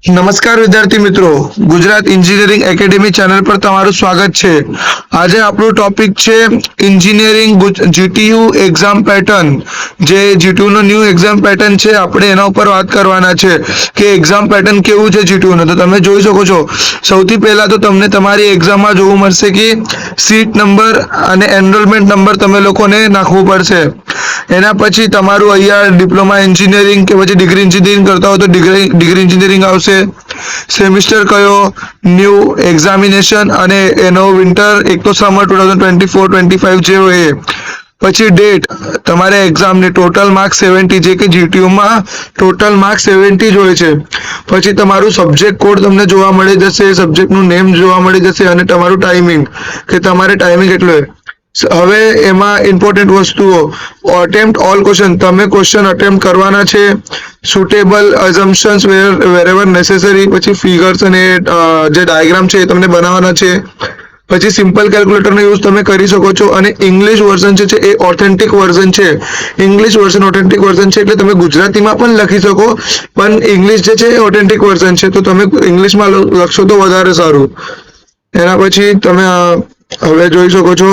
નમસ્કાર વિદ્યાર્થી મિત્રો, ગુજરાત એન્જિનિયરિંગ એકેડેમી ચેનલ પર તમારું સ્વાગત છે। આજે આપણું ટોપિક છે એન્જિનિયરિંગ જીટીયુ એક્ઝામ પેટર્ન। જે જીટીયુ નો ન્યૂ એક્ઝામ પેટર્ન છે, આપણે એના ઉપર વાત કરવાના છે કે એક્ઝામ પેટર્ન કેવું છે જીટીયુ નો। તો તમે જોઈ શકો છો, સૌથી પહેલા તો તમને તમારી એક્ઝામમાં જોવું મળશે કે સીટ નંબર અને એનરોલમેન્ટ નંબર તમે લોકોને નાખવું પડશે। એના પછી તમારું અહીંયા ડિપ્લોમા એન્જિનિયરિંગ કે પછી ડિગ્રી એન્જિનિયરિંગ કરતા હો તો ડિગ્રી એન્જિનિયરિંગ આવશે, સેમિસ્ટર કયો, ન્યૂ એક્ઝામિનેશન અને એનો વિન્ટર એક તો સમર 2024-25 જે હોય એ, પછી ડેટ, તમારે એક્ઝામની ટોટલ માર્ક્સ 70 જે કે જીટીયુમાં ટોટલ માર્ક્સ 70 જ હોય છે। પછી તમારું સબ્જેક્ટ કોડ તમને જોવા મળી જશે, સબ્જેક્ટનું નેમ જોવા મળી જશે અને તમારું ટાઈમિંગ કે તમારે ટાઈમિંગ કેટલો હોય। હવે એમાં ઇમ્પોર્ટન્ટ વસ્તુઓ, અટેમ્પ્ટ ઓલ ક્વેશ્ચન, તમે ક્વેશ્ચન અટેમ્પ્ટ કરવાના છે, સુટેબલ અઝમ્પશન્સ વેરેવર નેસેસરી, પછી ફિગર્સ અને જે ડાયાગ્રામ છે એ તમને બનાવવાના છે, પછી સિમ્પલ કેલ્ક્યુલેટરનો યુઝ તમે કરી શકો છો અને ઇંગ્લિશ વર્ઝન છે એ ઓથેન્ટિક વર્ઝન છે। ઇંગ્લિશ વર્ઝન ઓથેન્ટિક વર્ઝન છે એટલે તમે ગુજરાતીમાં પણ લખી શકો, પણ ઇંગ્લિશ જે છે એ ઓથેન્ટિક વર્ઝન છે તો તમે ઇંગ્લિશમાં લખશો તો વધારે સારું। એના પછી તમે હવે જોઈ શકો છો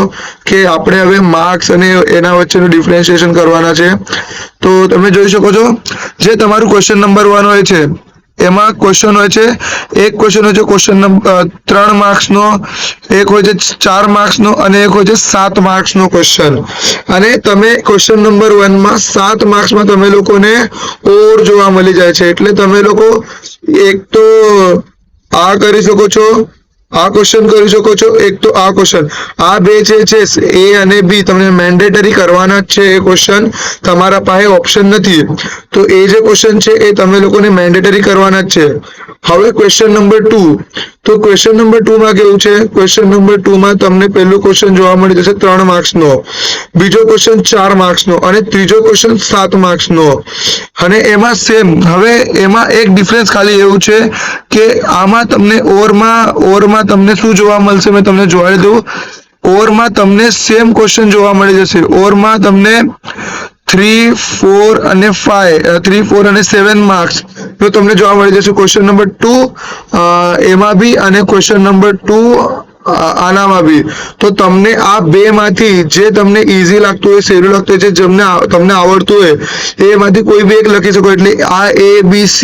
કે આપણે હવે માર્ક્સ અને એના વચ્ચેનું ડિફરન્શિએશન કરવાના છે। તો તમે જોઈ શકો છો, જે તમારું ક્વેશ્ચન નંબર 1 હોય છે એમાં ક્વેશ્ચન હોય છે, એક ક્વેશ્ચન હોય છે ક્વેશ્ચન નંબર 3 માર્ક્સનો, એક હોય છે 4 માર્ક્સનો અને એક હોય છે 7 માર્ક્સનો ક્વેશ્ચન। અને તમે ક્વેશ્ચન નંબર 1 માં 7 માર્ક્સમાં તમે લોકોને ઓર જોવા મળી જાય છે, એટલે તમે લોકો એક તો આ કરી શકો છો, આ ક્વેશ્ચન કરી શકો છો, એક તો આ ક્વેશ્ચન, આ બે જે છે એ અને બી તમને મેન્ડેટરી કરવાના જ છે। એ ક્વેશ્ચન તમારા પાસે ઓપ્શન નથી, તો એ જે ક્વેશ્ચન છે એ તમે લોકોને મેન્ડેટરી કરવાના જ છે। હવે ક્વેશ્ચન નંબર 2, તો ક્વેશ્ચન નંબર 2 માં કેવું છે, ક્વેશ્ચન નંબર 2 માં તમને પહેલું ક્વેશ્ચન જોવા મળી જશે 3 માર્ક્સનો, બીજો ક્વેશ્ચન 4 માર્ક્સનો અને ત્રીજો ક્વેશ્ચન 7 માર્ક્સનો। અને એમાં સેમ, હવે એમાં એક ડિફરન્સ ખાલી એવું છે કે આમાં તમને ઓરમાં તમને શું જોવા મળશે, મેં તમને જોઈ દઉં। ઓરમાં તમને સેમ ક્વેશ્ચન જોવા મળી જશે, ઓરમાં તમને 3, 4 અને 5, 3, 4 અને 7 માર્ક્સ તો તમને જોવા મળી જશે ક્વેશ્ચન નંબર 2 એમાં બી અને ક્વેશ્ચન નંબર 2 આનામાં બી। તો તમને આ બે માંથી જે તમને ઈઝી લાગતું હોય, સહેલું લાગતું હોય, જે તમને આવડતું હોય એમાંથી કોઈ બી એક લખી શકો। એટલે આ ABC,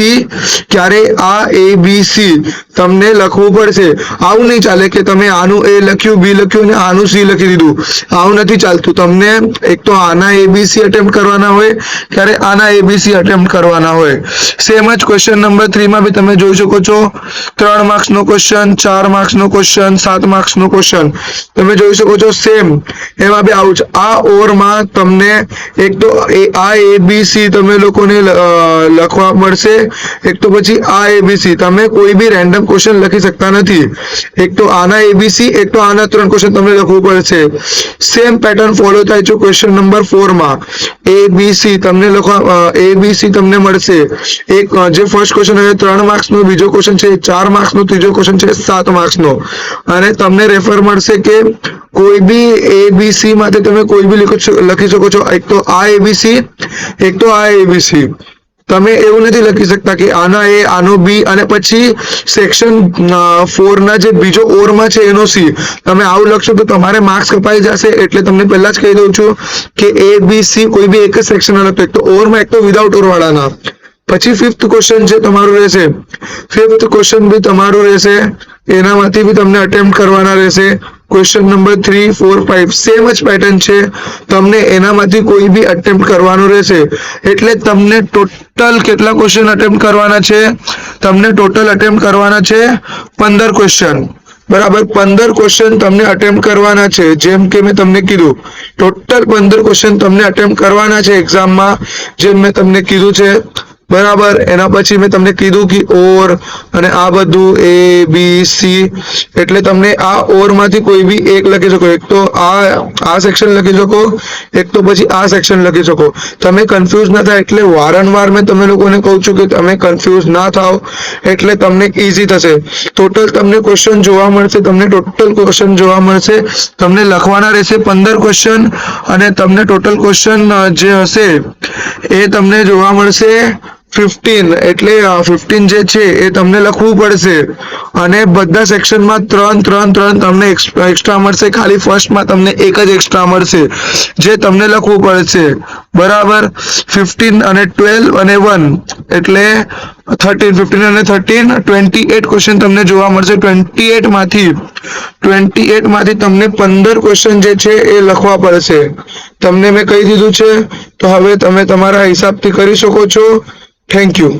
ક્યારે આ ABC તમને લખવું પડશે। આવું નહીં ચાલે કે તમે આનું A લખ્યું, B લખ્યું અને આનું C લખી દીધું, આવું નથી ચાલતું। તમને એક તો આના ABC અટેમ્પ્ટ કરવાના હોય, ક્યારે આના ABC અટેમ્પ્ટ કરવાના હોય। સેમ જ ક્વેશ્ચન નંબર 3 માં બી તમે જોઈ શકો છો, 3 માર્ક્સનો ક્વેશ્ચન, 4 માર્ક્સનો ક્વેશ્ચન, 7 માર્ક્સનો ક્વેશ્ચન તમે જોઈ શકો છો સેમ। એમાં બી આવું છે, આ ઓરમાં તમને એક તો આ ABC તમે લોકોને લખવા મળશે, એક તો પછી આ ABC, તમે કોઈ બી રેન્ડમ ક્વેશ્ચન લખી શકતા નથી। એક તો આના ABC, એક તો આના 3 ક્વેશ્ચન તમને લખવું પડશે। સેમ પેટર્ન ફોલો થાય છે ક્વેશ્ચન નંબર 4 માં, ABC તમને લખવા ABC તમને મળશે, એક જે ફર્સ્ટ ક્વેશ્ચન છે 3 માર્ક્સનો, બીજો ક્વેશ્ચન છે 4 માર્ક્સનો, ત્રીજો ક્વેશ્ચન છે 7 માર્ક્સનો। અને તમને રેફર મળશે કે કોઈ બી ABC માંથી તમે કોઈ બી લખી શકો છો, એક તો આ ABC, એક તો આ ABC। તમે એવું નથી લખી શકતા કે આના A, આનો B અને પછી સેક્શન 4 ના જે બીજો ઓરમાં છે એનો C। તમે આવું લખશો તો તમારે માર્ક્સ કપાઈ જશે। એટલે તમને પહેલા જ કહી દઉં છું કે ABC કોઈ બી એક જ સેક્શન લખતો, એક તો ઓરમાં, એક તો વિધાઉટ ઓર વાળાના। પછી 5th ક્વેશ્ચન જે તમારું રહેશે, 5th ક્વેશ્ચન બી તમારું રહેશે, એનામાંથી બી તમને અટેમ્પ્ટ કરવાના રહેશે। ક્વેશ્ચન નંબર 3, 4, 5 સેમ જ પેટર્ન છે, તમને એનામાંથી કોઈ બી અટેમ્પ્ટ કરવાનું રહેશે। એટલે તમને ટોટલ કેટલા ક્વેશ્ચન અટેમ્પ્ટ કરવાના છે, તમને ટોટલ અટેમ્પ્ટ કરવાના છે 15 ક્વેશ્ચન, બરાબર। 15 ક્વેશ્ચન તમને અટેમ્પ્ટ કરવાના છે, જેમ કે મેં તમને કીધું ટોટલ 15 ક્વેશ્ચન તમને અટેમ્પ્ટ કરવાના છે એક્ઝામમાં, જેમ મેં તમને કીધું છે, બરાબર। એના પછી મેં તમને કીધું કે ઓર અને આ બધું ABC, એટલે તમને આ ઓર માંથી કોઈ બી એક લખી શકો, એક તો આ સેક્શન લખી શકો, એક તો પછી આ સેક્શન લખી શકો। તમે કન્ફ્યુઝ ના થાય, એટલે વારંવાર મેં તમે લોકોને કહું છું કે તમે કન્ફ્યુઝ ના થાવ, એટલે તમને ઈઝી થશે। ટોટલ તમને ક્વેશ્ચન જોવા મળશે, તમને ટોટલ ક્વેશ્ચન જોવા મળશે, તમને લખવાના રહેશે 15 ક્વેશ્ચન અને તમને ટોટલ ક્વેશ્ચન જે હશે એ તમને જોવા મળશે 15 એટલે 15 જે છે એ તમને લખવું પડશે અને બધા સેક્શનમાં 3 તમને એક્સ્ટ્રા મળશે. ખાલી ફર્સ્ટમાં તમને એક જ એક્સ્ટ્રા મળશે જે તમને લખવું પડશે. બરાબર. 15 અને 12 અને 1 એટલે 13, 15 અને 13 28 ક્વેશ્ચન તમને જોવા મળશે. 28 માંથી તમને 15 ક્વેશ્ચન જે છે એ લખવા પડશે. તમને મેં કહી દીધું છે, તો હવે તમે તમારા હિસાબથી કરી શકો છો. Thank you.